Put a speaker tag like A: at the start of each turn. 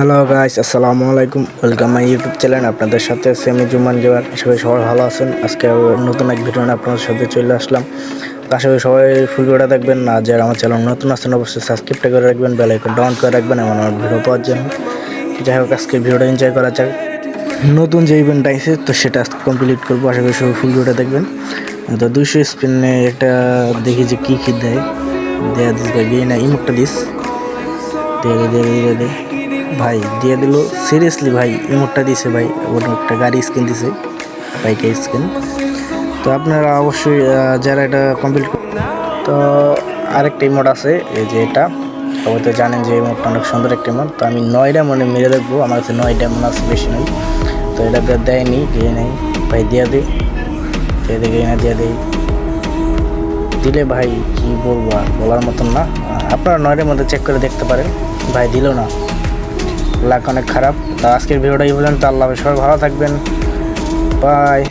A: Hello guys, আসসালামু আলাইকুম। Welcome my YouTube channel. আপনাদের সাথে আছি আমি জুমান জোয়ার। আশা করি সবাই ভালো আছেন। আজকে নতুন এক ভিডিও নিয়ে আপনাদের সাথে চলে আসলাম। তো আশা করি সবাই ফুল ভিডিওটা দেখবেন। আর যারা আমার চ্যানেল নতুন আছেন অবশ্যই সাবস্ক্রাইবটা করে রাখবেন, বেল আইকন ডাউন করে রাখবেন এমন আমার ভিডিও পাওয়ার জন্য। যাই হোক, আজকে ভিডিওটা এনজয় করা যাক। নতুন যে ইভেন্ট আছে তো সেটা আজকে কমপ্লিট করবো। আশা করি সবাই ফুল ভিডিওটা দেখবেন। তো 200 স্পিনে একটা দেখি যে কী দেয়। দেয়া দিস ভাই, দিয়ে না ইমোটটা দিস, দে ভাই, দিয়ে দিল। সিরিয়াসলি ভাই, ইমোটটা দিছে ভাই, ওর একটা গাড়ি স্কিন দিছে, বাইকের স্কিন। তো আপনারা অবশ্যই যারা এটা কমপ্লিট, তো আরেকটা ইমোট আছে, এই যে এটা সবাই তো জানেন যে ইমোটটা অনেক সুন্দর একটা ইমোট। তো আমি 9টা মনে মেরে দেখবো, আমার কাছে 9টা মনে আছে, বেশি নয়। তো এটা দেয়নি, দিয়ে নেই ভাই, দিয়ে দিই, দিয়ে দিই দিলে ভাই কি বলবো, আর বলার মতন না। আপনারা 9টার মধ্যে চেক করে দেখতে পারেন। ভাই দিল না, লাক অনেক খারাপ। তো আজকের ভিডিওটা এই পর্যন্ত। আল্লাহ হাফেজ, সবাই ভালো থাকবেন, বাই।